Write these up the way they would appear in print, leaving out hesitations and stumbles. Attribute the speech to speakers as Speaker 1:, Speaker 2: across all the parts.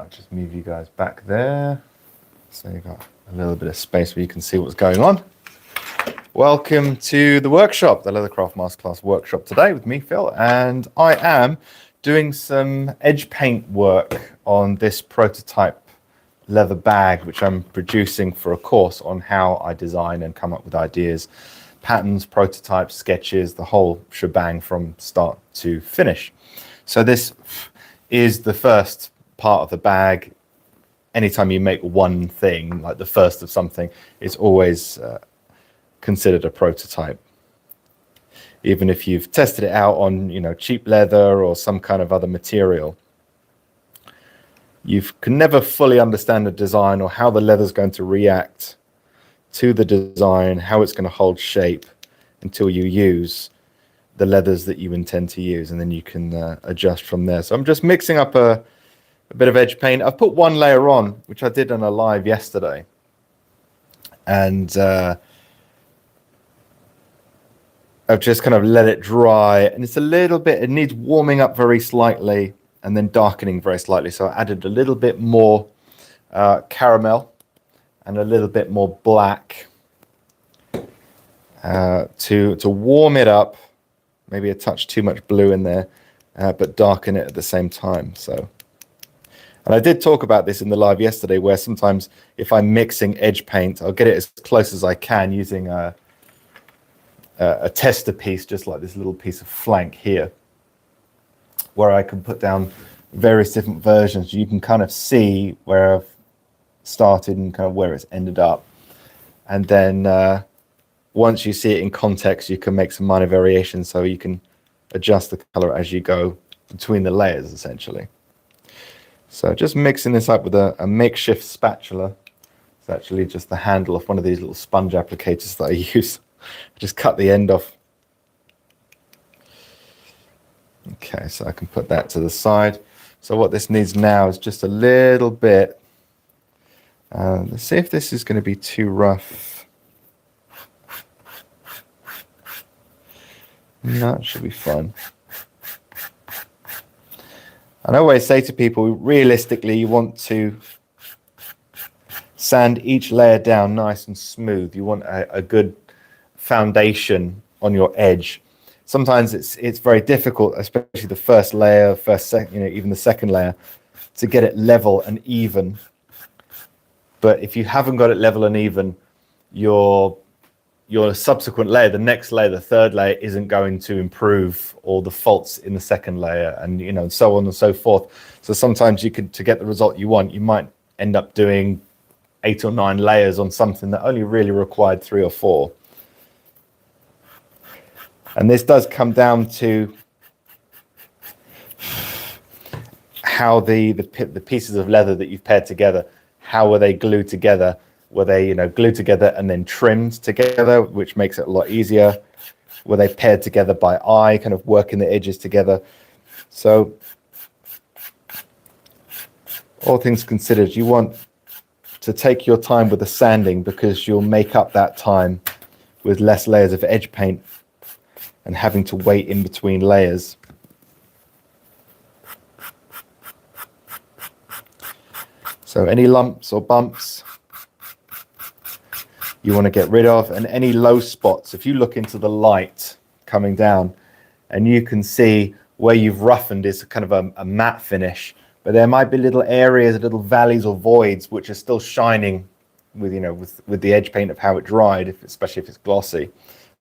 Speaker 1: might just move you guys back there. So you've got a little bit of space where you can see what's going on. Welcome to the workshop, the Leathercraft Masterclass workshop today with me, Phil, and I am doing some edge paint work on this prototype leather bag, which I'm producing for a course on how I design and come up with ideas, patterns, prototypes, sketches, the whole shebang from start to finish. So this is the first part of the bag. Anytime you make one thing, like the first of something, it's always considered a prototype. Even if you've tested it out on, cheap leather or some kind of other material, you can never fully understand the design or how the leather is going to react to the design, how it's going to hold shape until you use the leathers that you intend to use, and then you can adjust from there. So I'm just mixing up a bit of edge paint. I've put one layer on, which I did on a live yesterday, and I've just kind of let it dry, and it's a little bit, it needs warming up very slightly and then darkening very slightly. So I added a little bit more caramel and a little bit more black to warm it up, maybe a touch too much blue in there, but darken it at the same time. So, and I did talk about this in the live yesterday, where sometimes if I'm mixing edge paint, I'll get it as close as I can using a tester piece, just like this little piece of flank here, where I can put down various different versions. You can kind of see where I've started and kind of where it's ended up. And then once you see it in context, you can make some minor variations, so you can adjust the color as you go between the layers, essentially. So just mixing this up with a makeshift spatula. It's actually just the handle of one of these little sponge applicators that I use. Just cut the end off. Okay, so I can put that to the side. So what this needs now is just a little bit. Let's see if this is going to be too rough. No, it should be fine. And I always say to people, realistically, you want to sand each layer down nice and smooth. You want a good foundation on your edge. Sometimes it's very difficult, especially the first layer, even the second layer, to get it level and even. But if you haven't got it level and even, your subsequent layer, the next layer, the third layer, isn't going to improve all the faults in the second layer, and so on and so forth. So sometimes to get the result you want, you might end up doing 8 or 9 layers on something that only really required 3 or 4. And this does come down to how the pieces of leather that you've paired together, how were they glued together? Were they glued together and then trimmed together, which makes it a lot easier? Were they paired together by eye, kind of working the edges together? So all things considered, you want to take your time with the sanding, because you'll make up that time with less layers of edge paint and having to wait in between layers. So any lumps or bumps you want to get rid of, and any low spots. If you look into the light coming down, and you can see where you've roughened is kind of a matte finish, but there might be little areas, little valleys or voids which are still shining with the edge paint of how it dried, especially if it's glossy.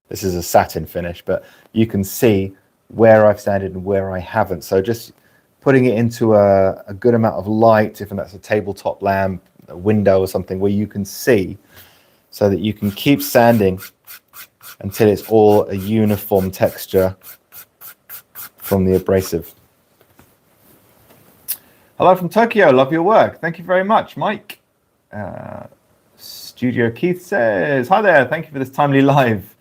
Speaker 1: This is a satin finish, but you can see where I've sanded and where I haven't. So just putting it into a good amount of light, if that's a tabletop lamp, a window or something, where you can see, so that you can keep sanding until it's all a uniform texture from the abrasive. Hello from Tokyo, love your work. Thank you very much, Mike. Studio Keith says, hi there, thank you for this timely live.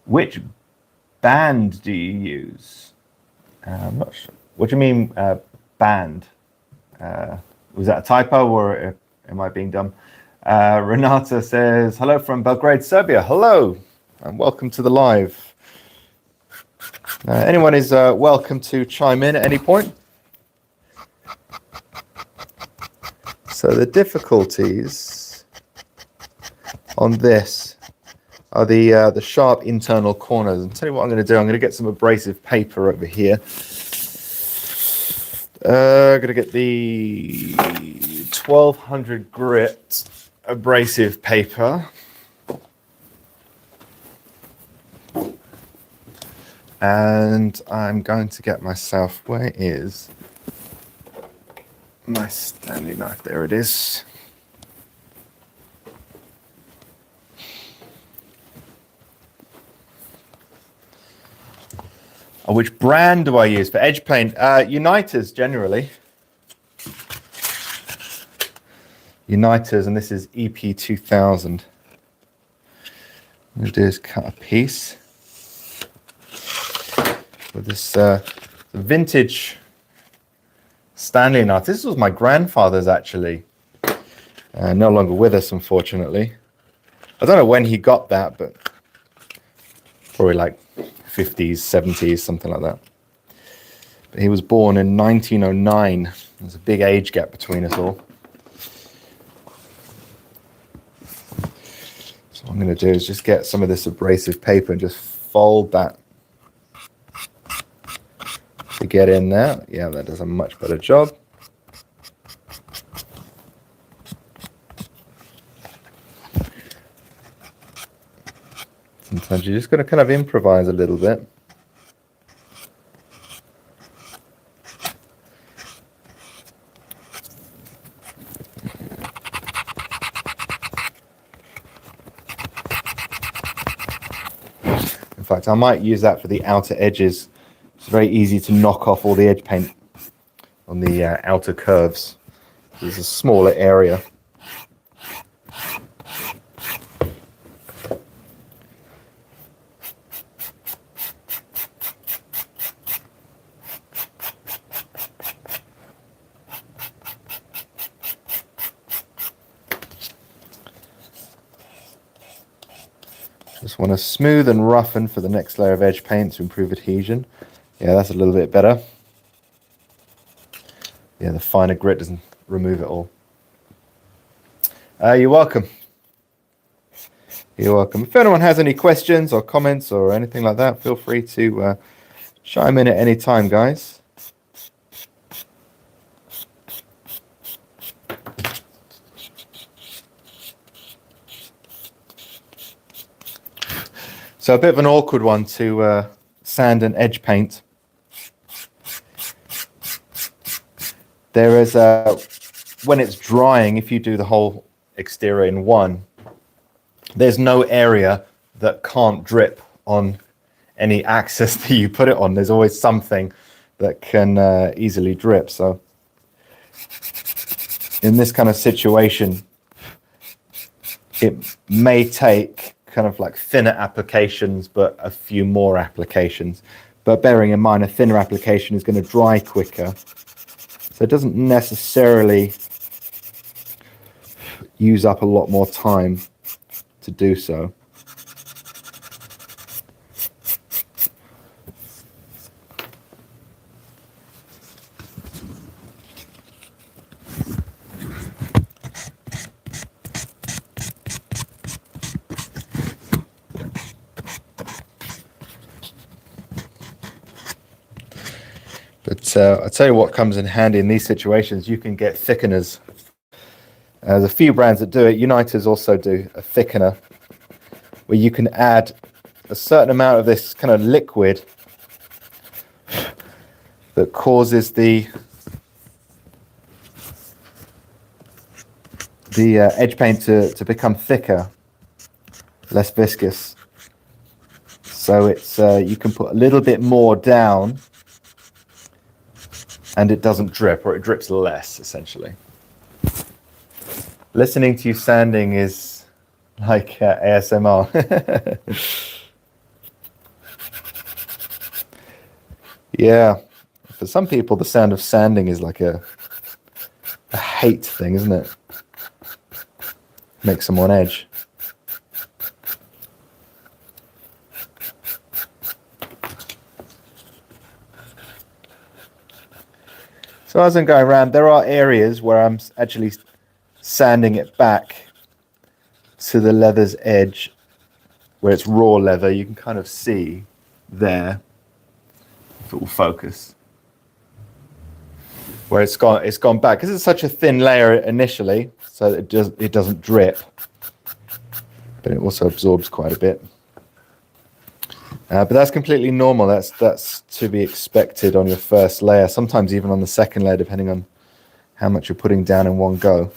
Speaker 1: Which band do you use? I'm not sure. What do you mean band? Was that a typo, or am I being dumb? Renata says, hello from Belgrade, Serbia. Hello, and welcome to the live. Anyone is welcome to chime in at any point. So the difficulties on this are the sharp internal corners. And tell you what I'm going to do. I'm going to get some abrasive paper over here. I'm going to get the 1200 grit abrasive paper. And I'm going to get myself, where is my Stanley knife? There it is. Oh, which brand do I use for edge paint? Uniters generally. Uniters, and this is EP2000. What I'm going to do is cut a piece with this vintage Stanley knife. This was my grandfather's, actually. No longer with us, unfortunately. I don't know when he got that, but probably like 50s, 70s, something like that. But he was born in 1909. There's a big age gap between us all. So what I'm going to do is just get some of this abrasive paper and just fold that to get in there. Yeah, that does a much better job. Sometimes you're just going to kind of improvise a little bit. In fact, I might use that for the outer edges. It's very easy to knock off all the edge paint on the outer curves. It's a smaller area. Just want to smooth and roughen for the next layer of edge paint to improve adhesion. Yeah, that's a little bit better. Yeah, the finer grit doesn't remove it all. You're welcome. You're welcome. If anyone has any questions or comments or anything like that, feel free to chime in at any time, guys. So a bit of an awkward one to sand and edge paint. There is when it's drying, if you do the whole exterior in one, there's no area that can't drip on any axis that you put it on. There's always something that can easily drip. So in this kind of situation, it may take kind of like thinner applications, but a few more applications. But bearing in mind, a thinner application is going to dry quicker. So it doesn't necessarily use up a lot more time to do so. But I'll tell you what comes in handy in these situations. You can get thickeners. There's a few brands that do it. Uniters also do a thickener where you can add a certain amount of this kind of liquid that causes the edge paint to become thicker, less viscous. So it's you can put a little bit more down and it doesn't drip, or it drips less, essentially. Listening to you sanding is like ASMR. Yeah, for some people, the sound of sanding is like a hate thing, isn't it? Makes someone edge. So as I'm going around, there are areas where I'm actually sanding it back to the leather's edge where it's raw leather. You can kind of see there, if it will focus, where it's gone back, because it's such a thin layer initially, so it doesn't drip, but it also absorbs quite a bit. But that's completely normal. That's to be expected on your first layer, sometimes even on the second layer, depending on how much you're putting down in one go.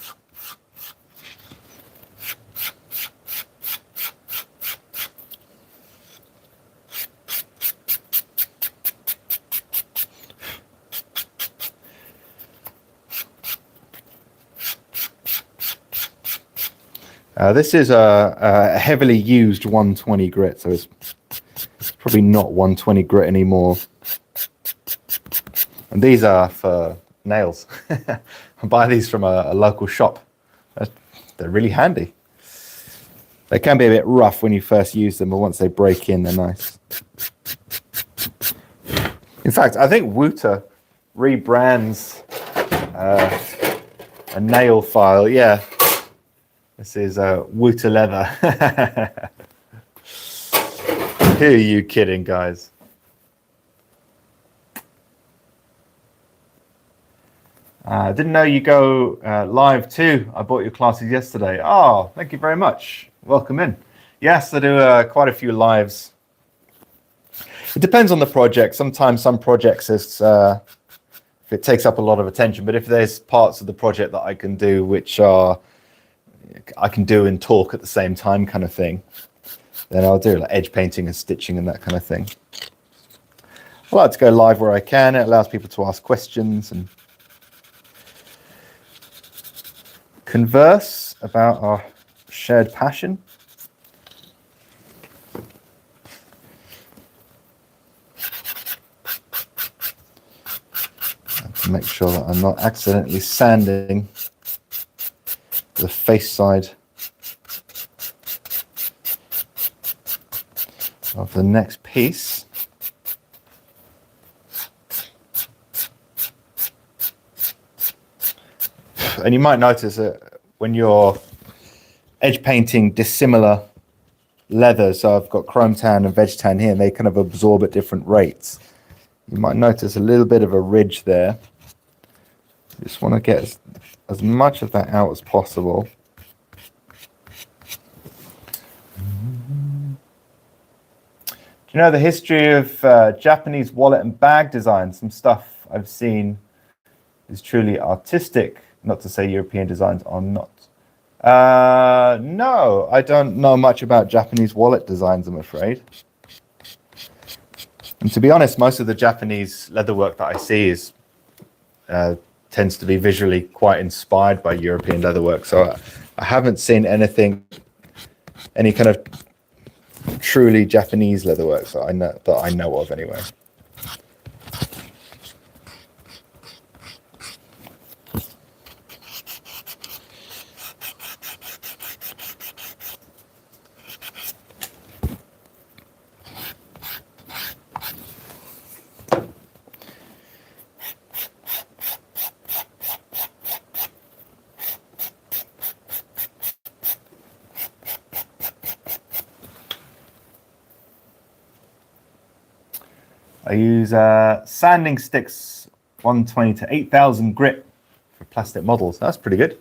Speaker 1: This is a heavily used 120 grit, so it's probably not 120 grit anymore. And these are for nails. I buy these from a local shop. They're really handy. They can be a bit rough when you first use them, but once they break in, they're nice. In fact, I think Wouter rebrands a nail file. Yeah. This is Wouter leather. Who are you kidding, guys? I didn't know you go live too. I bought your classes yesterday. Oh, thank you very much. Welcome in. Yes, I do quite a few lives. It depends on the project. Sometimes some projects if it takes up a lot of attention, but if there's parts of the project that I can do which I can do and talk at the same time kind of thing, then I'll do like edge painting and stitching and that kind of thing. I like to go live where I can. It allows people to ask questions and converse about our shared passion. Make sure that I'm not accidentally sanding the face side of the next piece. And you might notice that when you're edge painting dissimilar leathers, so I've got chrome tan and veg tan here, and they kind of absorb at different rates. You might notice a little bit of a ridge there. You just want to get as much of that out as possible. Do you know the history of Japanese wallet and bag design? Some stuff I've seen is truly artistic. Not to say European designs are not. No, I don't know much about Japanese wallet designs, I'm afraid. And to be honest, most of the Japanese leatherwork that I see is tends to be visually quite inspired by European leatherwork. So I haven't seen any kind of truly Japanese leatherwork that I know of anyway. I use sanding sticks 120 to 8,000 grit for plastic models. That's pretty good.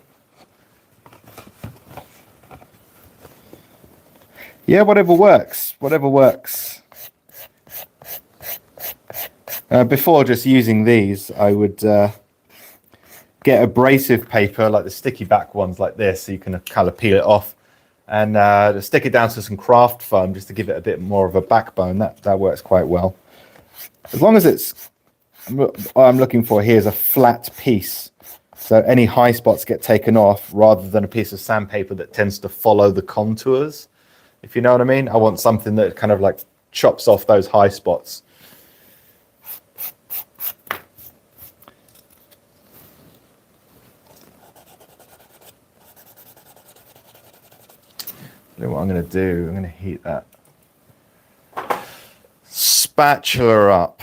Speaker 1: Yeah, whatever works. Whatever works. Before just using these, I would get abrasive paper, like the sticky back ones like this, so you can kind of peel it off, and stick it down to some craft foam just to give it a bit more of a backbone. That works quite well. As long as it's, what I'm looking for here is a flat piece, so any high spots get taken off rather than a piece of sandpaper that tends to follow the contours, if you know what I mean. I want something that kind of like chops off those high spots. What I'm going to do, I'm going to heat that spatula up.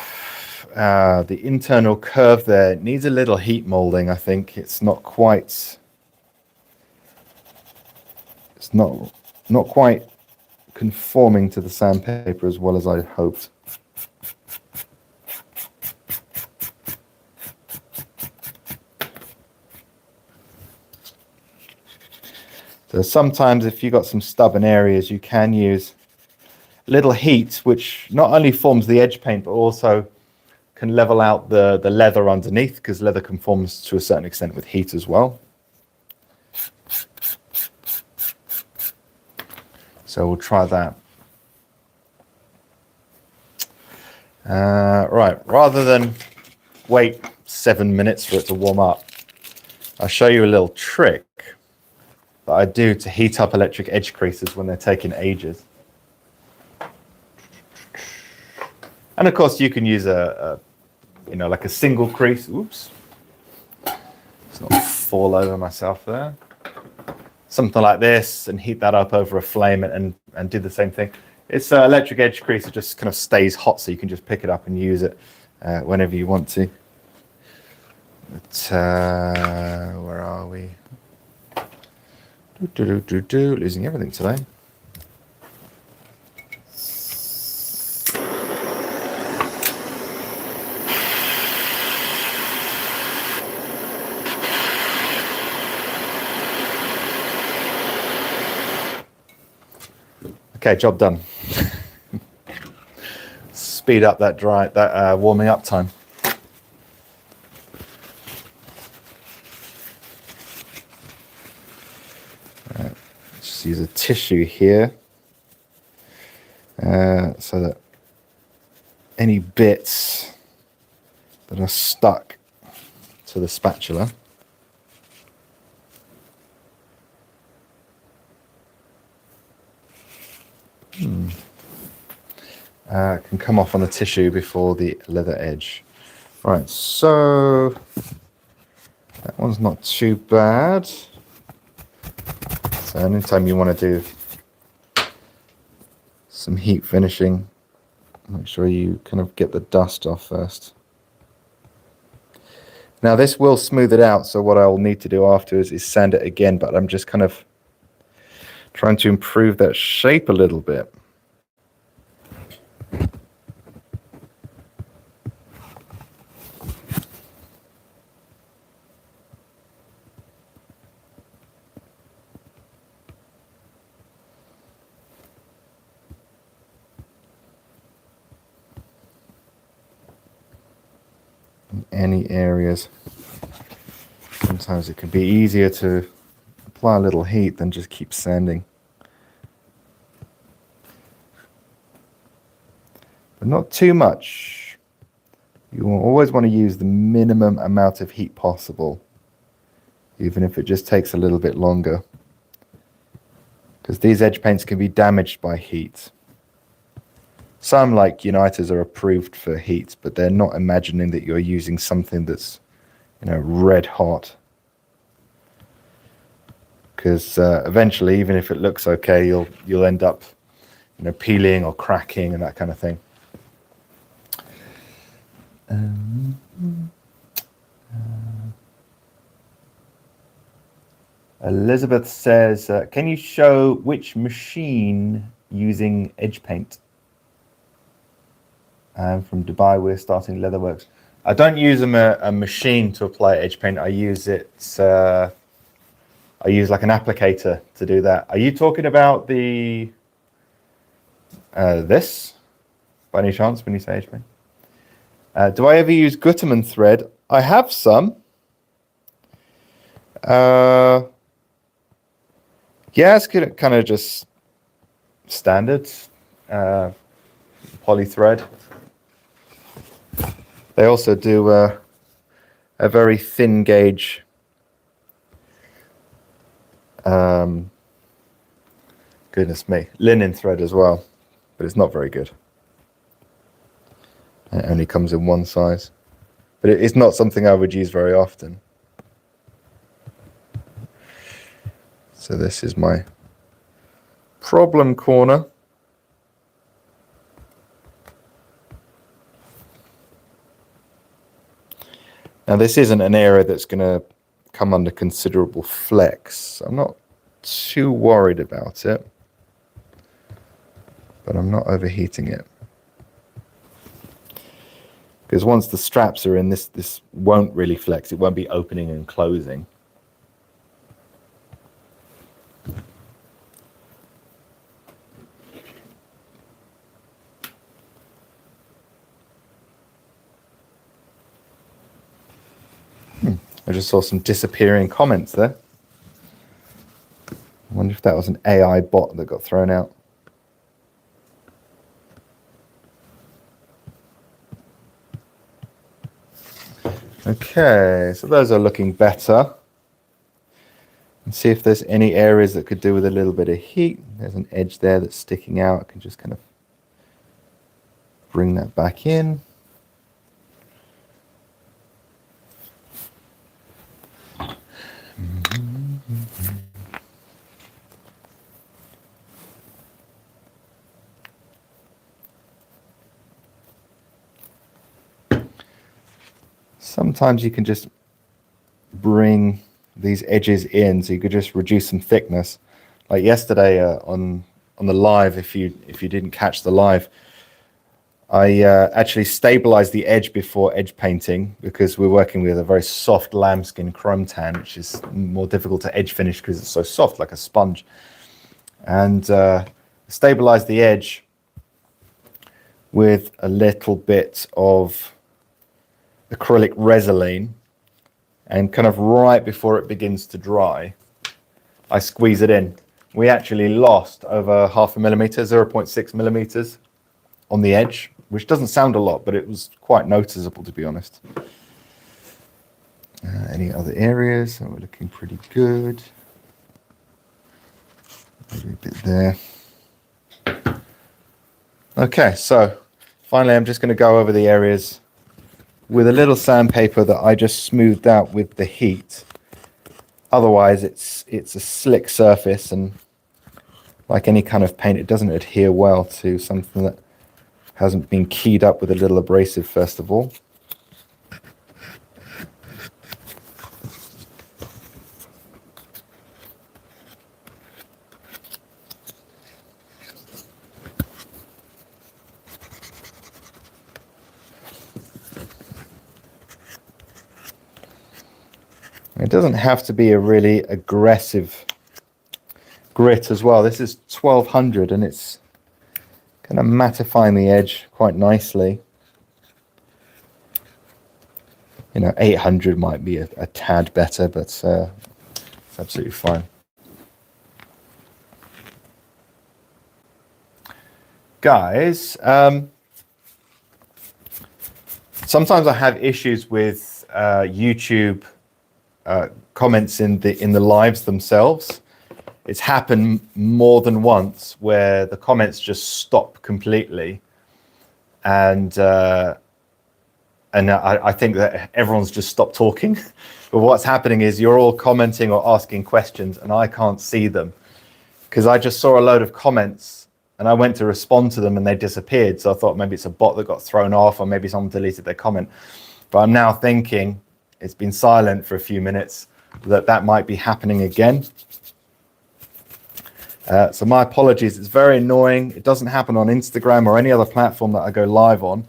Speaker 1: The internal curve there needs a little heat molding. I think it's not quite It's not quite conforming to the sandpaper as well as I hoped. So sometimes if you've got some stubborn areas, you can use a little heat, which not only forms the edge paint, but also can level out the leather underneath, because leather conforms to a certain extent with heat as well. So we'll try that. Right, rather than wait 7 minutes for it to warm up, I'll show you a little trick that I do to heat up electric edge creases when they're taking ages. And of course you can use like a single crease. Oops. Let's not fall over myself there. Something like this, and heat that up over a flame and do the same thing. It's electric edge crease. It just kind of stays hot, so you can just pick it up and use it whenever you want to. But where are we? Losing everything today. Okay, job done. Speed up that warming up time. Right, just use a tissue here so that any bits that are stuck to the spatula can come off on the tissue before the leather edge. Right, so that one's not too bad. So anytime you want to do some heat finishing, make sure you kind of get the dust off first. Now this will smooth it out, so what I'll need to do afterwards is sand it again, but I'm just kind of trying to improve that shape a little bit. In any areas, sometimes it can be easier to apply a little heat than just keep sanding. But not too much. You will always want to use the minimum amount of heat possible, even if it just takes a little bit longer, because these edge paints can be damaged by heat. Some, like Uniters, are approved for heat, but they're not imagining that you're using something that's, red hot. Because eventually, even if it looks okay, you'll end up, peeling or cracking and that kind of thing. Elizabeth says, can you show which machine using edge paint? From Dubai, we're starting Leatherworks. I don't use a machine to apply edge paint. I use it. I use like an applicator to do that. Are you talking about the this by any chance when you say edge paint? Do I ever use Gutermann thread? I have some. Yeah, it's kind of just standard poly thread. They also do a very thin gauge goodness me, linen thread as well, but it's not very good. It only comes in one size, but it's not something I would use very often. So this is my problem corner. Now this isn't an area that's going to come under considerable flex. I'm not too worried about it, but I'm not overheating it. Because once the straps are in, this won't really flex. It won't be opening and closing. I just saw some disappearing comments there. I wonder if that was an AI bot that got thrown out. Okay, so those are looking better. And see if there's any areas that could do with a little bit of heat. There's an edge there that's sticking out. I can just kind of bring that back in. Sometimes you can just bring these edges in, so you could just reduce some thickness. Like yesterday on the live, if you didn't catch the live, I actually stabilized the edge before edge painting because we're working with a very soft lambskin chrome tan, which is more difficult to edge finish because it's so soft, like a sponge. And stabilized the edge with a little bit of acrylic Resolene, and kind of right before it begins to dry, I squeeze it in. We actually lost over 0.5 millimeter, 0.6 millimeters on the edge, which doesn't sound a lot, but it was quite noticeable, to be honest. Any other areas? Oh, we're looking pretty good. Maybe a bit there. Okay, so finally I'm just going to go over the areas with a little sandpaper that I just smoothed out with the heat. Otherwise, it's a slick surface, and like any kind of paint, it doesn't adhere well to something that hasn't been keyed up with a little abrasive first of all. It doesn't have to be a really aggressive grit as well. This is 1200 and it's kind of mattifying the edge quite nicely. You know, 800 might be a tad better, but it's absolutely fine. Guys, sometimes I have issues with YouTube comments in the lives themselves. It's happened more than once where the comments just stop completely, and I think that everyone's just stopped talking. But what's happening is you're all commenting or asking questions, and I can't see them because I just saw a load of comments and I went to respond to them and they disappeared. So I thought maybe it's a bot that got thrown off, or maybe someone deleted their comment. But I'm now thinking, it's been silent for a few minutes, that might be happening again. So my apologies. It's very annoying. It doesn't happen on Instagram or any other platform that I go live on,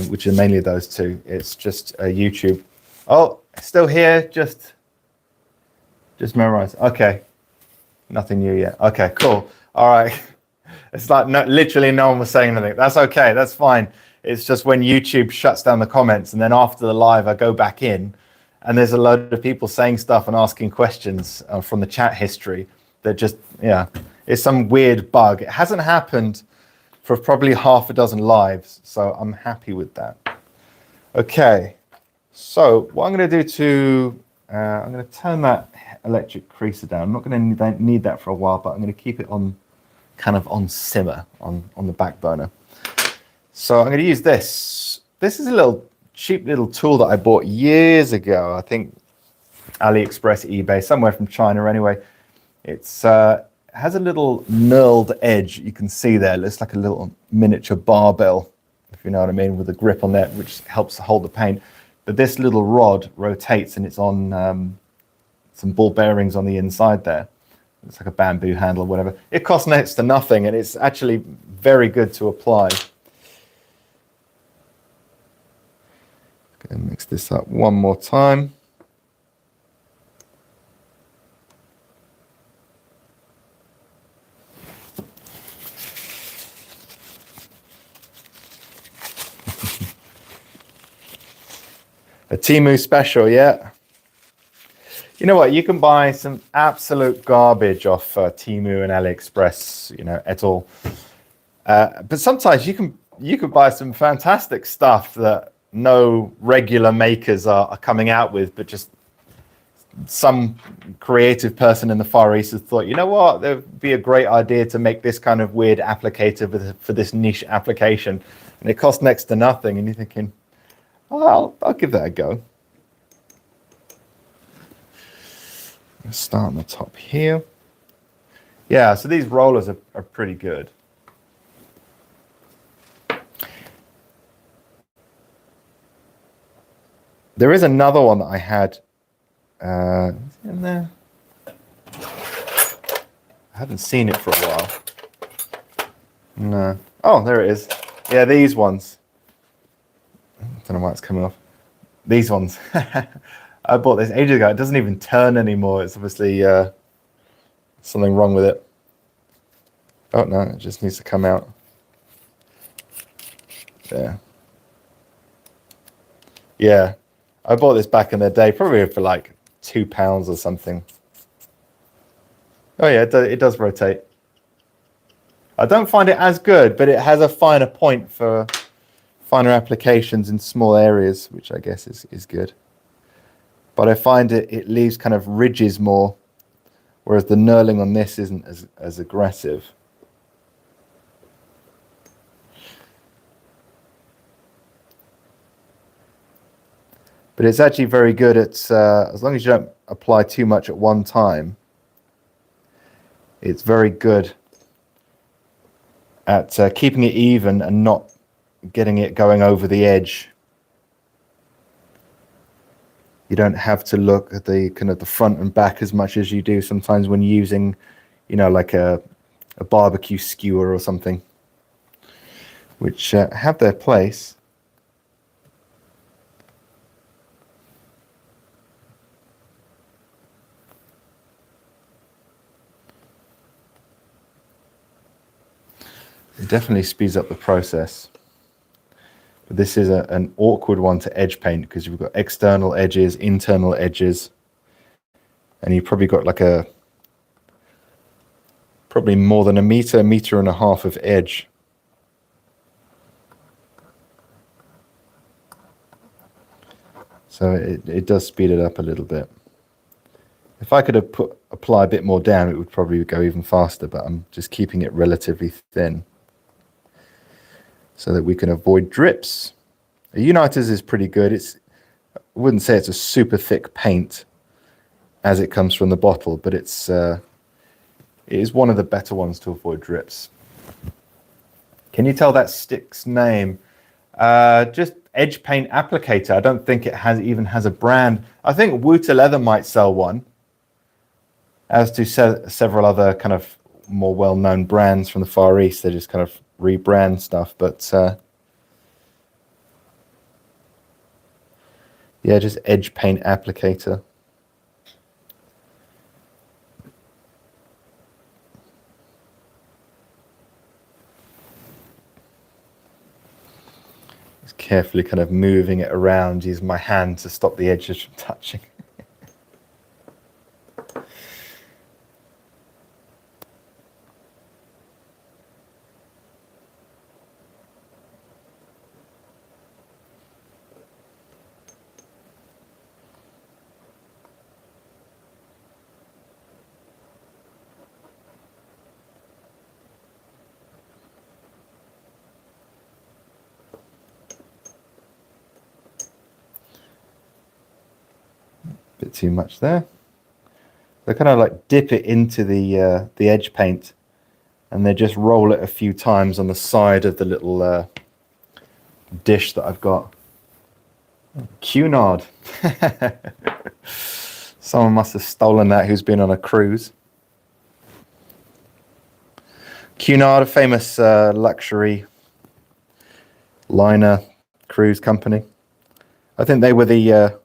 Speaker 1: which are mainly those two. It's just YouTube. Oh, still here. Just memorize. Okay. Nothing new yet. Okay, cool. All right. It's like literally no one was saying anything. That's okay. That's fine. It's just when YouTube shuts down the comments, and then after the live, I go back in, and there's a load of people saying stuff and asking questions from the chat history. That just, yeah, it's some weird bug. It hasn't happened for probably half a dozen lives, so I'm happy with that. Okay, so what I'm going to do I'm going to turn that electric creaser down. I'm not going to need that for a while, but I'm going to keep it on kind of on simmer on the back burner. So I'm going to use this. This is a little cheap little tool that I bought years ago. I think AliExpress, eBay, somewhere from China anyway. It's has a little knurled edge. You can see there. It looks like a little miniature barbell, if you know what I mean, with a grip on that, which helps hold the paint. But this little rod rotates, and it's on some ball bearings on the inside there. It's like a bamboo handle or whatever. It costs next to nothing, and it's actually very good to apply. Gonna mix this up one more time. A Temu special, yeah. You know what? You can buy some absolute garbage off Temu and AliExpress, you know, et al. But sometimes you can buy some fantastic stuff that no regular makers are coming out with, but just some creative person in the Far East has thought, you know what, there'd be a great idea to make this kind of weird applicator for this niche application, and it costs next to nothing, and you're thinking, oh, I'll give that a go. Let's start on the top here. Yeah, so these rollers are pretty good. There is another one that I had in there. I haven't seen it for a while. No. Oh, there it is. Yeah, these ones. I don't know why it's coming off. These ones. I bought this ages ago. It doesn't even turn anymore. It's obviously something wrong with it. Oh, no, it just needs to come out. There. Yeah. I bought this back in the day, probably for like £2 or something. Oh yeah, it does rotate. I don't find it as good, but it has a finer point for finer applications in small areas, which I guess is good. But I find it leaves kind of ridges more, whereas the knurling on this isn't as aggressive. But it's actually very good at, as long as you don't apply too much at one time, it's very good at keeping it even and not getting it going over the edge. You don't have to look at the kind of the front and back as much as you do sometimes when using, you know, like a barbecue skewer or something, which have their place. It definitely speeds up the process. But this is an awkward one to edge paint because you've got external edges, internal edges, and you've probably got like probably more than a meter and a half of edge. So it does speed it up a little bit. If I could have apply a bit more down, it would probably go even faster, but I'm just keeping it relatively thin so that we can avoid drips. The Uniters is pretty good. I wouldn't say it's a super thick paint as it comes from the bottle, but it is one of the better ones to avoid drips. Can you tell that stick's name? Just Edge Paint Applicator. I don't think it even has a brand. I think Wooter Leather might sell one, as do several other kind of more well-known brands from the Far East. They just kind of rebrand stuff, but yeah, just Edge Paint Applicator. Just carefully kind of moving it around, using my hand to stop the edges from touching. Bit too much there. They kind of like dip it into the edge paint, and they just roll it a few times on the side of the little dish that I've got. Cunard. Someone must have stolen that who's been on a cruise. Cunard, a famous luxury liner cruise company. I think they were the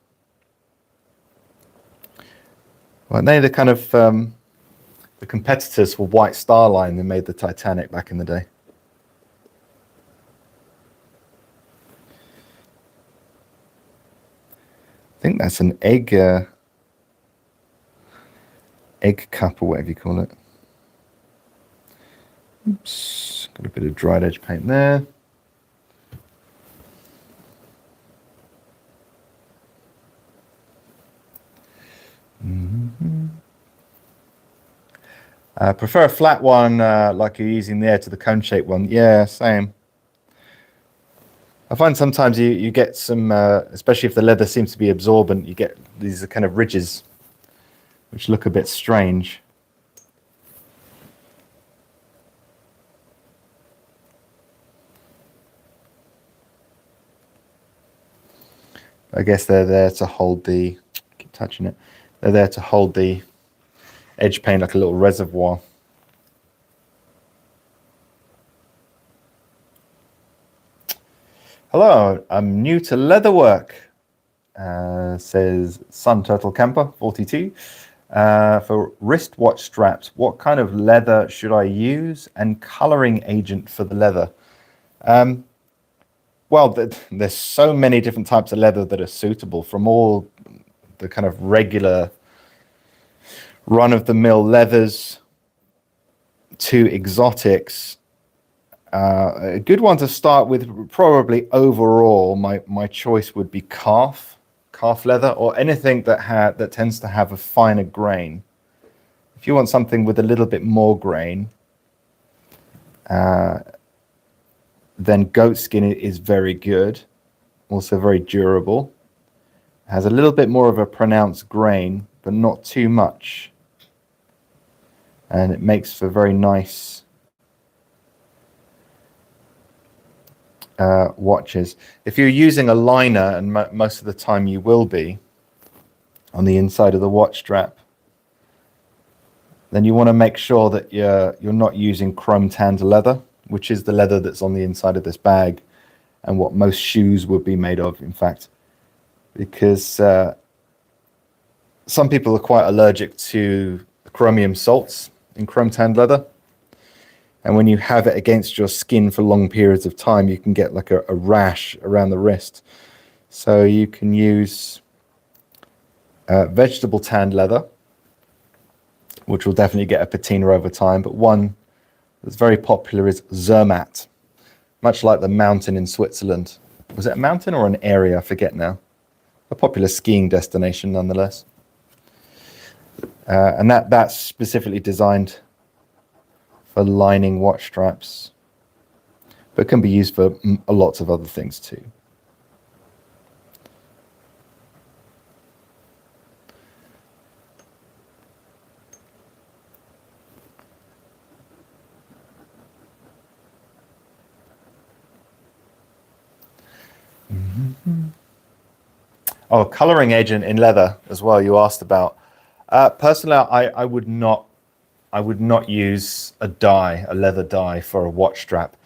Speaker 1: weren't they the kind of the competitors for White Star Line that made the Titanic back in the day. I think that's an egg cup or whatever you call it. Oops, got a bit of dried edge paint there. I prefer a flat one like you're using there to the cone-shaped one. Yeah, same. I find sometimes you get some, especially if the leather seems to be absorbent, you get these kind of ridges which look a bit strange. I guess they're there to hold the, keep touching it, they're there to hold the edge paint like a little reservoir. Hello, I'm new to leatherwork, says Sun Turtle Camper 42. For wristwatch straps, what kind of leather should I use and coloring agent for the leather? Well, there's so many different types of leather that are suitable, from all the kind of regular run-of-the-mill leathers to exotics. A good one to start with, probably overall, my choice would be calf leather, or anything that tends to have a finer grain. If you want something with a little bit more grain, then goat skin is very good, also very durable. Has a little bit more of a pronounced grain, but not too much, and it makes for very nice watches. If you're using a liner, and most of the time you will be, on the inside of the watch strap, then you want to make sure that you're not using chrome tanned leather, which is the leather that's on the inside of this bag, and what most shoes would be made of, in fact, because some people are quite allergic to chromium salts in chrome tanned leather. And when you have it against your skin for long periods of time, you can get like a rash around the wrist. So you can use vegetable tanned leather, which will definitely get a patina over time. But one that's very popular is Zermatt, much like the mountain in Switzerland. Was it a mountain or an area? I forget now. A popular skiing destination nonetheless. And that's specifically designed for lining watch straps, but can be used for lots of other things too. Oh, coloring agent in leather as well, you asked about. Personally, I would not use a leather dye for a watch strap.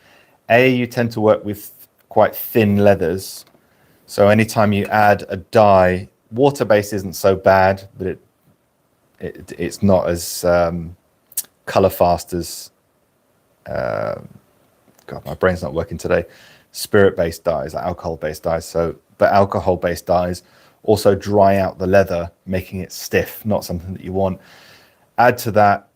Speaker 1: You tend to work with quite thin leathers, so anytime you add a dye, water-based isn't so bad, but it's not as color fast as God, my brain's not working today. Spirit-based dyes, like alcohol-based dyes. But alcohol-based dyes also dry out the leather, making it stiff, not something that you want. Add to that,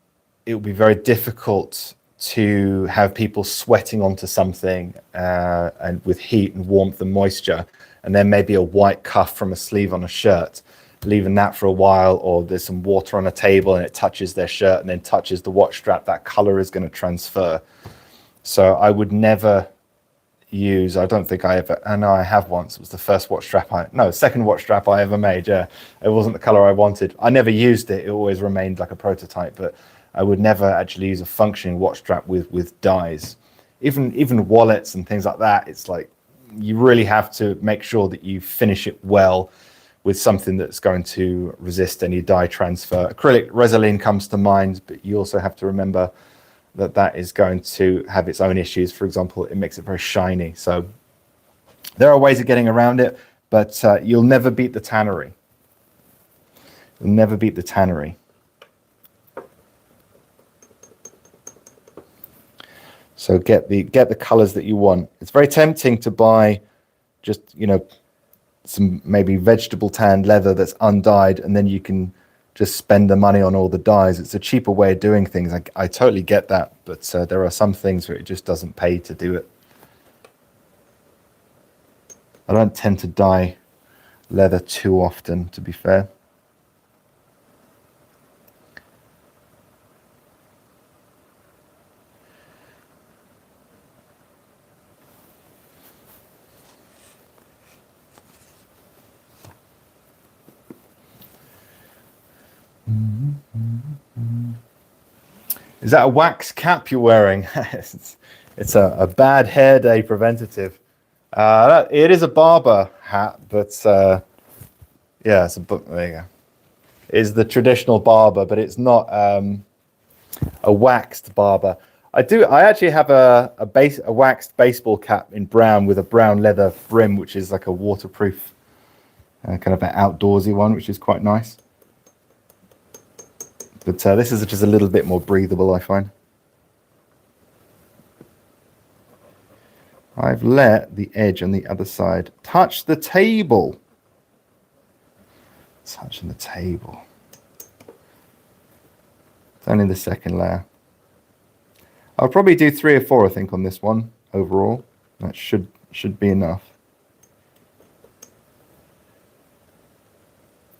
Speaker 1: it will be very difficult to have people sweating onto something and with heat and warmth and moisture, and then maybe a white cuff from a sleeve on a shirt, leaving that for a while, or there's some water on a table and it touches their shirt and then touches the watch strap, that color is going to transfer. So I would never use, I don't think I ever, I know I have once, it was the first watch strap second watch strap I ever made. Yeah, it wasn't the color I wanted. I never used it, it always remained like a prototype, but I would never actually use a functioning watch strap with dyes. Even wallets and things like that, it's like you really have to make sure that you finish it well with something that's going to resist any dye transfer. Acrylic resin comes to mind, but you also have to remember that that is going to have its own issues. For example, it makes it very shiny. So there are ways of getting around it, but you'll never beat the tannery. You'll never beat the tannery. So get the colors that you want. It's very tempting to buy just, you know, some maybe vegetable tanned leather that's undyed, and then you can just spend the money on all the dyes. It's a cheaper way of doing things. I totally get that, but there are some things where it just doesn't pay to do it. I don't tend to dye leather too often, to be fair. Is that a wax cap you're wearing? It's a bad hair day preventative. It is a barber hat, but yeah, there you go. It is the traditional barber, but it's not a waxed barber. I actually have a waxed baseball cap in brown with a brown leather brim, which is like a waterproof kind of an outdoorsy one, which is quite nice. But this is just a little bit more breathable, I find. I've let the edge on the other side touch the table. Touching the table. It's only the second layer. I'll probably do 3 or 4, I think, on this one overall. That should be enough.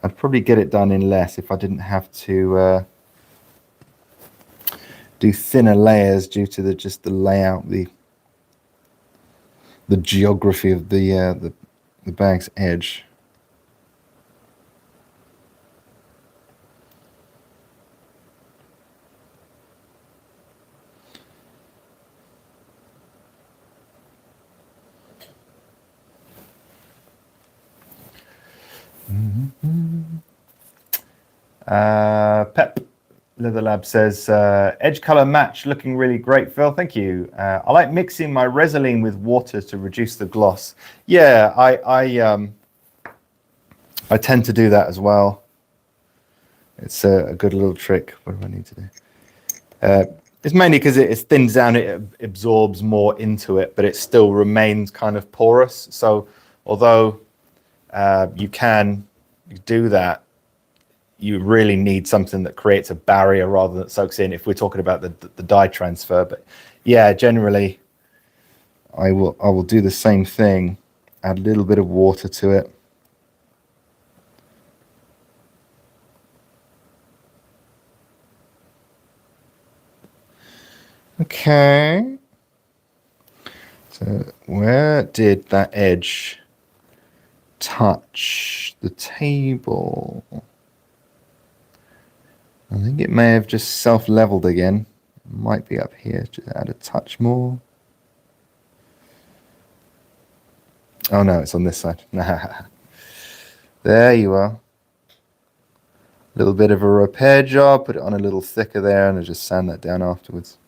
Speaker 1: I'd probably get it done in less if I didn't have to do thinner layers due to just the layout, the geography of the bag's edge. Pep Leather Lab says edge color match looking really great, Phil. Thank you. I like mixing my Resolene with water to reduce the gloss. Yeah, I tend to do that as well. It's a good little trick. What do I need to do? It's mainly because it thins down, it absorbs more into it, but it still remains kind of porous. So although you can do that, you really need something that creates a barrier rather than soaks in, if we're talking about the dye transfer. But yeah, generally I will do the same thing, add a little bit of water to it. Okay, so where did that edge touch the table? I think it may have just self-leveled again. Might be up here. Just add a touch more. Oh no, it's on this side. There you are. A little bit of a repair job. Put it on a little thicker there, and I'll just sand that down afterwards.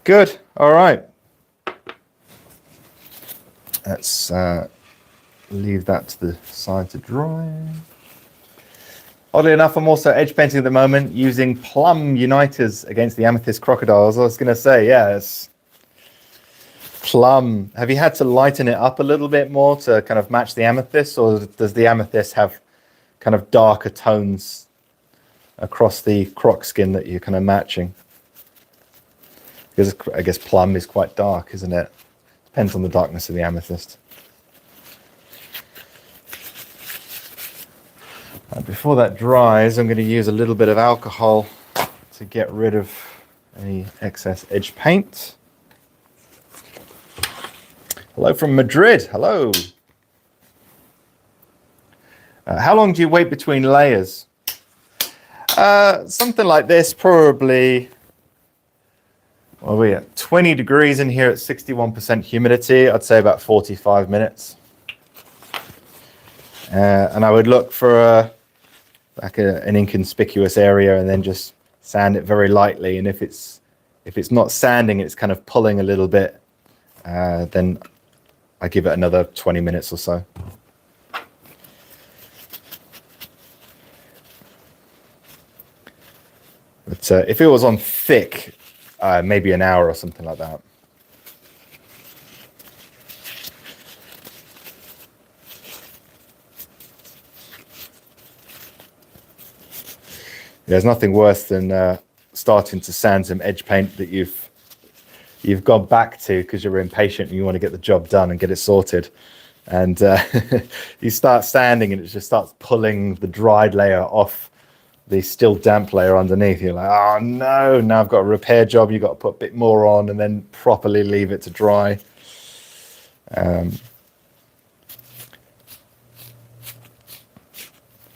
Speaker 1: Good. All right. Let's leave that to the side to dry. Oddly enough, I'm also edge painting at the moment using plum uniters against the amethyst crocodiles. I was going to say, yeah, it's plum. Have you had to lighten it up a little bit more to kind of match the amethyst, or does the amethyst have kind of darker tones across the croc skin that you're kind of matching? Because I guess plum is quite dark, isn't it? Depends on the darkness of the amethyst. Before that dries, I'm going to use a little bit of alcohol to get rid of any excess edge paint. Hello from Madrid. Hello. How long do you wait between layers? Something like this, probably. Well, we're at 20 degrees in here at 61% humidity. I'd say about 45 minutes. And I would look for an inconspicuous area and then just sand it very lightly. And if it's not sanding, it's kind of pulling a little bit, then I give it another 20 minutes or so. But if it was on thick, maybe an hour or something like that. There's nothing worse than starting to sand some edge paint that you've gone back to because you're impatient and you want to get the job done and get it sorted. And you start sanding and it just starts pulling the dried layer off the still damp layer underneath. You're like, oh no, now I've got a repair job. You've got to put a bit more on and then properly leave it to dry.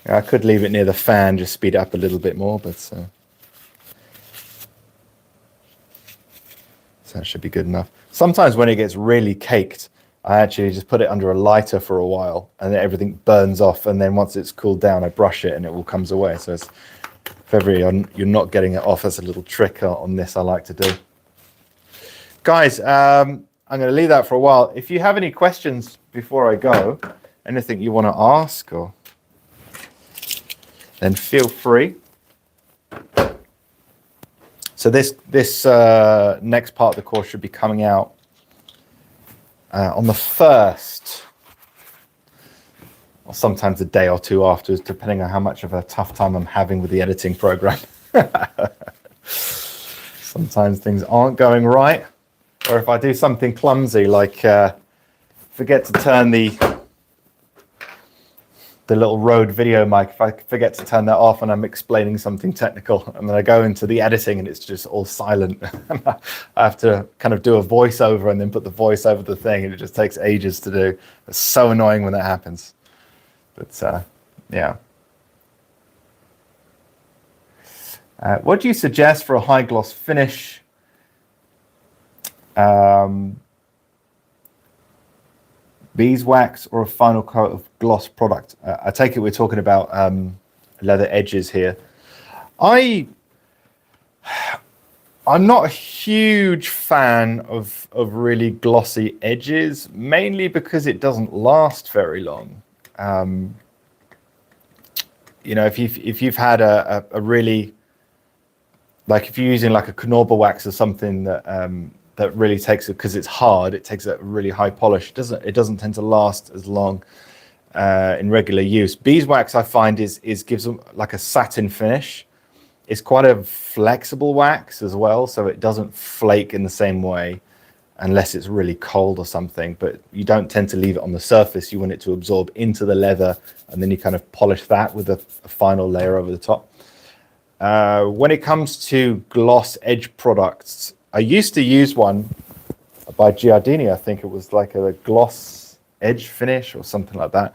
Speaker 1: I could leave it near the fan, just speed it up a little bit more, but so that should be good enough. Sometimes when it gets really caked, I actually just put it under a lighter for a while and then everything burns off. And then once it's cooled down, I brush it and it all comes away. So it's, if you're not getting it off, that's a little trick on this I like to do. Guys, I'm going to leave that for a while. If you have any questions before I go, anything you want to ask, or then feel free. So this next part of the course should be coming out on the 1st, or sometimes a day or two afterwards, depending on how much of a tough time I'm having with the editing program. Sometimes things aren't going right, or if I do something clumsy, like forget to turn the little Rode video mic, if I forget to turn that off and I'm explaining something technical and then I go into the editing and it's just all silent. I have to kind of do a voiceover and then put the voice over the thing and it just takes ages to do. It's so annoying when that happens. But yeah. What do you suggest for a high gloss finish? Beeswax or a final coat of gloss product? I take it we're talking about leather edges here. I'm not a huge fan of really glossy edges, mainly because it doesn't last very long. You know, if you've had a really, like if you're using like a Knorr wax or something that really takes it, because it's hard, it takes a really high polish. It doesn't tend to last as long in regular use. Beeswax, I find, gives them like a satin finish. It's quite a flexible wax as well, so it doesn't flake in the same way unless it's really cold or something. But you don't tend to leave it on the surface. You want it to absorb into the leather, and then you kind of polish that with a final layer over the top. When it comes to gloss edge products, I used to use one by Giardini. I think it was like a gloss edge finish or something like that.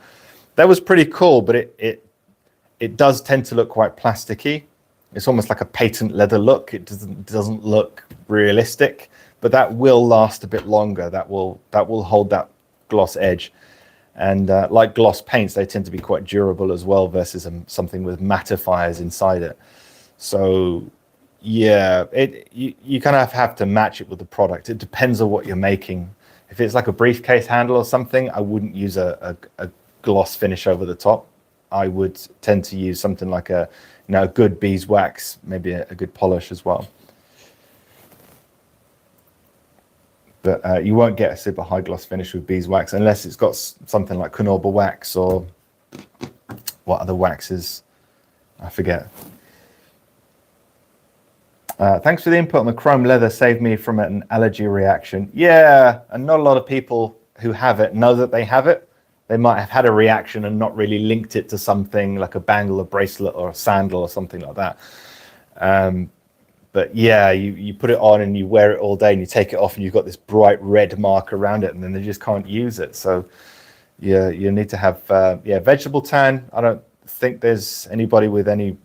Speaker 1: That was pretty cool, but it does tend to look quite plasticky. It's almost like a patent leather look. It doesn't look realistic, but that will last a bit longer. That will hold that gloss edge. And like gloss paints, they tend to be quite durable as well versus something with mattifiers inside it. So yeah, you kind of have to match it with the product. It depends on what you're making. If it's like a briefcase handle or something, I wouldn't use a gloss finish over the top. I would tend to use something like a good beeswax, maybe a good polish as well. But you won't get a super high gloss finish with beeswax unless it's got something like Knorr wax, or what other waxes, I forget. Thanks for the input on the chrome leather. Saved me from an allergy reaction. Yeah, and not a lot of people who have it know that they have it. They might have had a reaction and not really linked it to something like a bangle, a bracelet, or a sandal or something like that. But yeah, you put it on and you wear it all day and you take it off and you've got this bright red mark around it and then they just can't use it. So yeah, you need to have vegetable tan. I don't think there's anybody with any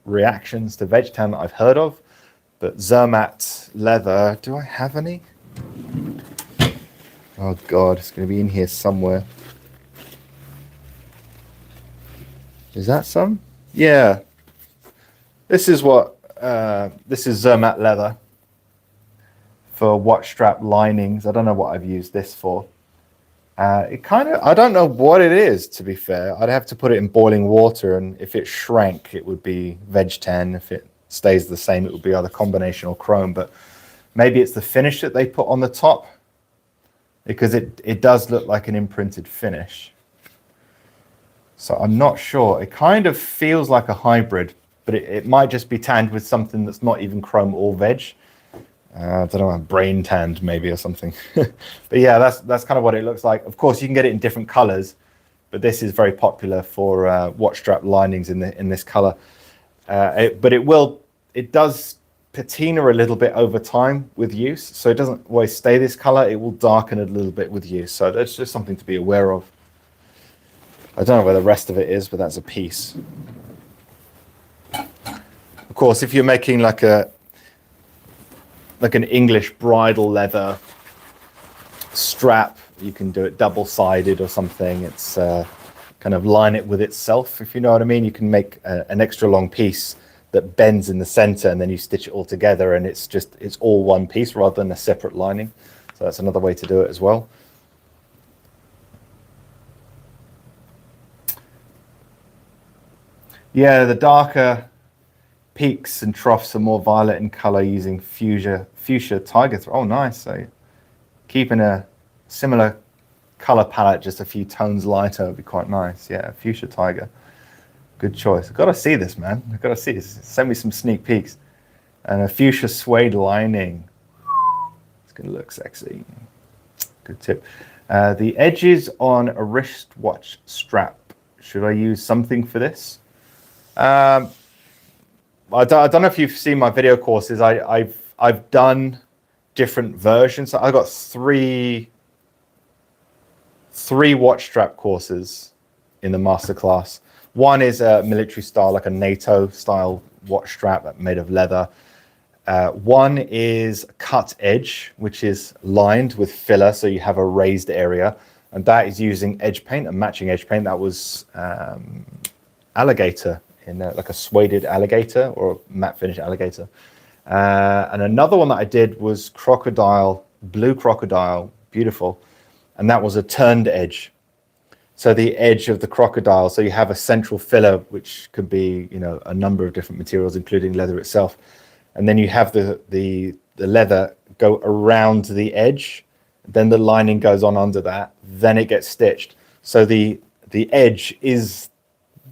Speaker 1: reactions to veg tan that I've heard of. But Zermatt leather, do I have any? Oh God, it's going to be in here somewhere. Is that some? Yeah. This is what, this is Zermatt leather for watch strap linings. I don't know what I've used this for. It kind of, I don't know what it is, to be fair. I'd have to put it in boiling water, and if it shrank, it would be veg tan. If it stays the same, it would be either combination or chrome, but maybe it's the finish that they put on the top, because it does look like an imprinted finish. So I'm not sure. It kind of feels like a hybrid, but it might just be tanned with something that's not even chrome or veg. I don't know, brain tanned maybe or something. But yeah, that's kind of what it looks like. Of course, you can get it in different colors, but this is very popular for watch strap linings in this color. But it does patina a little bit over time with use, so it doesn't always stay this color. It will darken a little bit with use, so that's just something to be aware of. I don't know where the rest of it is, but that's a piece. Of course, if you're making like an English bridle leather strap, you can do it double-sided or something. It's kind of line it with itself, if you know what I mean. You can make an extra long piece that bends in the center, and then you stitch it all together, and it's all one piece rather than a separate lining. So that's another way to do it as well. Yeah, the darker peaks and troughs are more violet in color using fuchsia tiger thread. Oh, nice. So keeping a similar color palette, just a few tones lighter, would be quite nice. Yeah, fuchsia tiger. Good choice. I've got to see this, man. I've got to see this. Send me some sneak peeks. And a fuchsia suede lining. It's going to look sexy. Good tip. The edges on a wristwatch strap. Should I use something for this? I don't know if you've seen my video courses. I've done different versions. I've got three watch strap courses in the masterclass. One is a military style, like a NATO style watch strap made of leather. One is cut edge, which is lined with filler, so you have a raised area, and that is using edge paint, a matching edge paint. That was alligator, in like a suede alligator or matte finish alligator. And another one that I did was crocodile, blue crocodile, beautiful, and that was a turned edge. So the edge of the crocodile, so you have a central filler, which could be, you know, a number of different materials, including leather itself. And then you have the leather go around the edge, then the lining goes on under that, then it gets stitched. So the edge is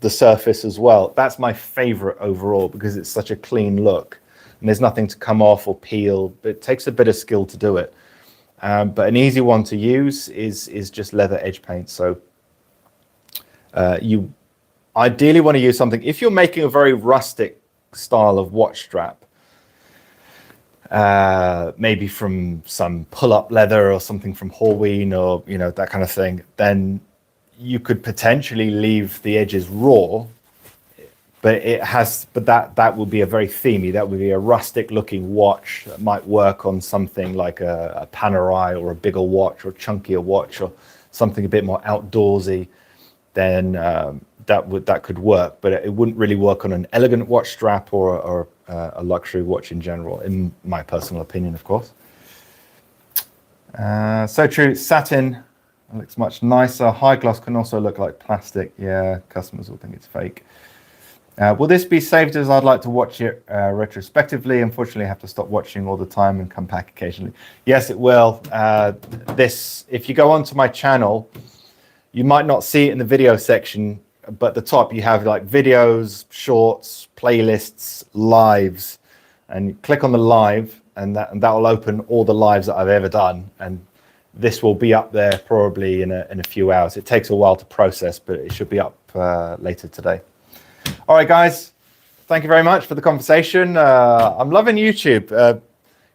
Speaker 1: the surface as well. That's my favorite overall because it's such a clean look and there's nothing to come off or peel. But it takes a bit of skill to do it. But an easy one to use is just leather edge paint. So you ideally want to use something, if you're making a very rustic style of watch strap, maybe from some pull-up leather or something from Horween or, you know, that kind of thing, then you could potentially leave the edges raw, but that will be a very themey, that would be a rustic looking watch that might work on something like a Panerai or a bigger watch or chunkier watch or something a bit more outdoorsy. Then that could work, but it wouldn't really work on an elegant watch strap or a luxury watch in general, in my personal opinion, of course. So true, satin looks much nicer. High gloss can also look like plastic. Yeah, customers will think it's fake. Will this be saved as I'd like to watch it retrospectively? Unfortunately, I have to stop watching all the time and come back occasionally. Yes, it will. If you go onto my channel, you might not see it in the video section, but at the top you have like videos, shorts, playlists, lives, and you click on the live, and that will open all the lives that I've ever done, and this will be up there probably in a few hours. It takes a while to process, but it should be up later today. All right, guys, thank you very much for the conversation. I'm loving YouTube.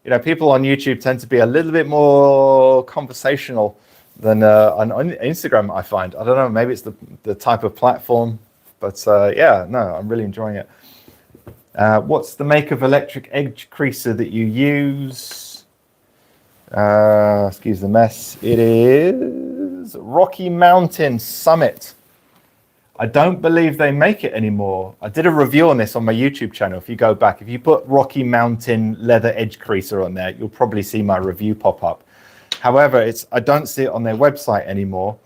Speaker 1: You know, people on YouTube tend to be a little bit more conversational than on Instagram, I find. I don't know, maybe it's the type of platform, but yeah, no, I'm really enjoying it. What's the make of electric edge creaser that you use? Excuse the mess. It is Rocky Mountain Summit. I don't believe they make it anymore. I did a review on this on my YouTube channel. If you go back, if you put Rocky Mountain leather edge creaser on there, you'll probably see my review pop up. However, I don't see it on their website anymore,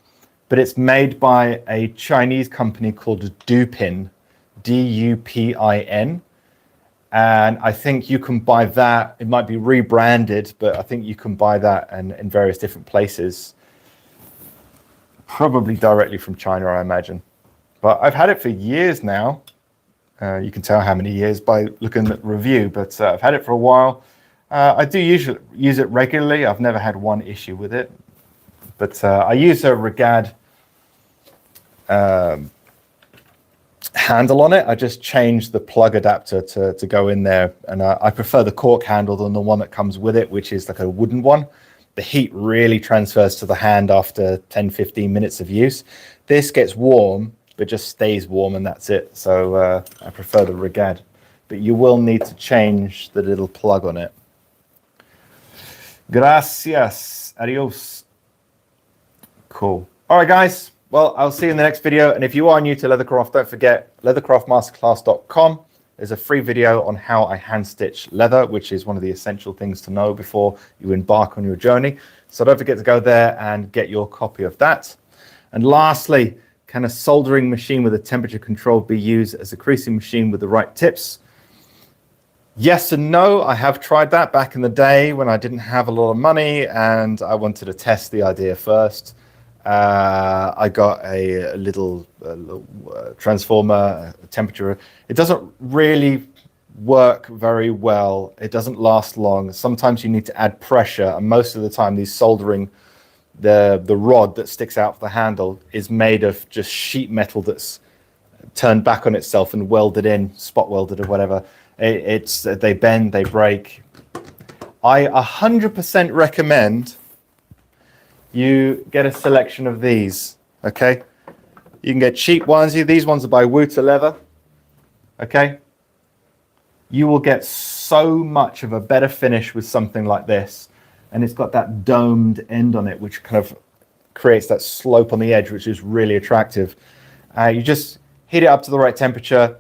Speaker 1: but it's made by a Chinese company called Dupin, Dupin. And I think you can buy that. It might be rebranded, but I think you can buy that in various different places. Probably directly from China, I imagine. But I've had it for years now. You can tell how many years by looking at the review, but I've had it for a while. I do use it regularly. I've never had one issue with it. But I use a Regad handle on it. I just changed the plug adapter to go in there. And I prefer the cork handle than the one that comes with it, which is like a wooden one. The heat really transfers to the hand after 10, 15 minutes of use. This gets warm, but just stays warm, and that's it. So I prefer the Regad. But you will need to change the little plug on it. Gracias. Adios. Cool. All right, guys. Well, I'll see you in the next video. And if you are new to Leathercraft, don't forget leathercraftmasterclass.com. There's a free video on how I hand stitch leather, which is one of the essential things to know before you embark on your journey. So don't forget to go there and get your copy of that. And lastly, can a soldering machine with a temperature control be used as a creasing machine with the right tips? Yes and no. I have tried that back in the day when I didn't have a lot of money and I wanted to test the idea first. I got a little transformer temperature. It doesn't really work very well. It doesn't last long. Sometimes you need to add pressure, and most of the time these soldering, the rod that sticks out of the handle is made of just sheet metal that's turned back on itself and welded in, spot welded or whatever. They bend, they break. I 100% recommend you get a selection of these, okay? You can get cheap ones. These ones are by Wouter Leather, okay? You will get so much of a better finish with something like this. And it's got that domed end on it, which kind of creates that slope on the edge, which is really attractive. You just heat it up to the right temperature,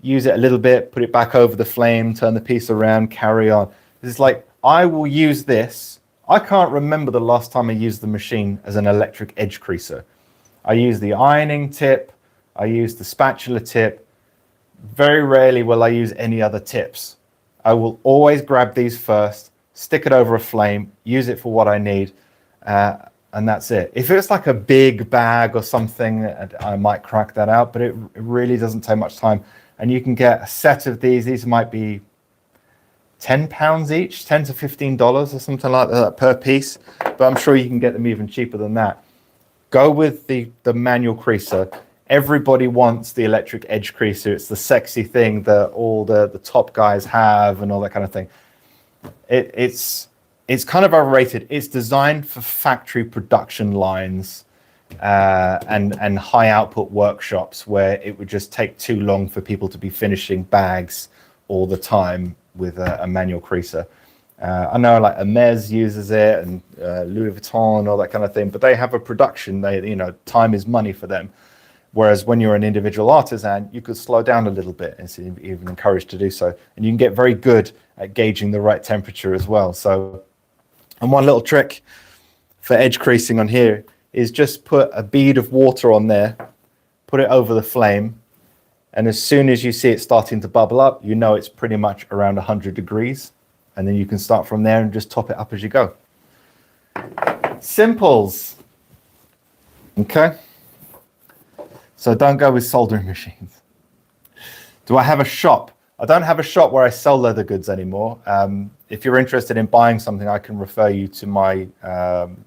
Speaker 1: use it a little bit, put it back over the flame, turn the piece around, carry on. This is like, I will use this. I can't remember the last time I used the machine as an electric edge creaser. I use the ironing tip. I use the spatula tip. Very rarely will I use any other tips. I will always grab these first, stick it over a flame, use it for what I need, and that's it. If it's like a big bag or something, I might crack that out, but it really doesn't take much time. And you can get a set of these. These might be £10 each, $10 to $15 or something like that per piece, but I'm sure you can get them even cheaper than that. Go with the manual creaser. Everybody wants the electric edge creaser. It's the sexy thing that all the top guys have and all that kind of thing. It's kind of overrated. It's designed for factory production lines and high output workshops where it would just take too long for people to be finishing bags all the time with a manual creaser. I know like Hermes uses it and Louis Vuitton and all that kind of thing, but they have a production. Time is money for them. Whereas when you're an individual artisan, you could slow down a little bit, and it's even encouraged to do so. And you can get very good at gauging the right temperature as well. So, and one little trick for edge creasing on here is just put a bead of water on there, put it over the flame, and as soon as you see it starting to bubble up, you know it's pretty much around 100 degrees. And then you can start from there and just top it up as you go. Simples. Okay. So don't go with soldering machines. Do I have a shop? I don't have a shop where I sell leather goods anymore. If you're interested in buying something, I can refer you to my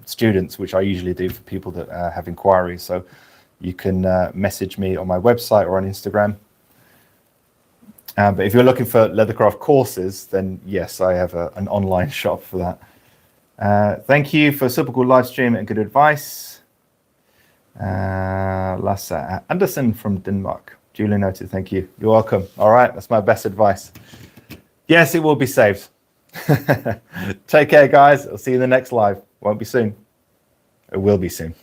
Speaker 1: students, which I usually do for people that have inquiries. So you can message me on my website or on Instagram. But if you're looking for Leathercraft courses, then yes, I have an online shop for that. Thank you for a super cool live stream and good advice. Lasse Anderson from Denmark. Duly noted. Thank you. You're welcome. All right. That's my best advice. Yes, it will be saved. Take care, guys. I'll see you in the next live. Won't be soon. It will be soon.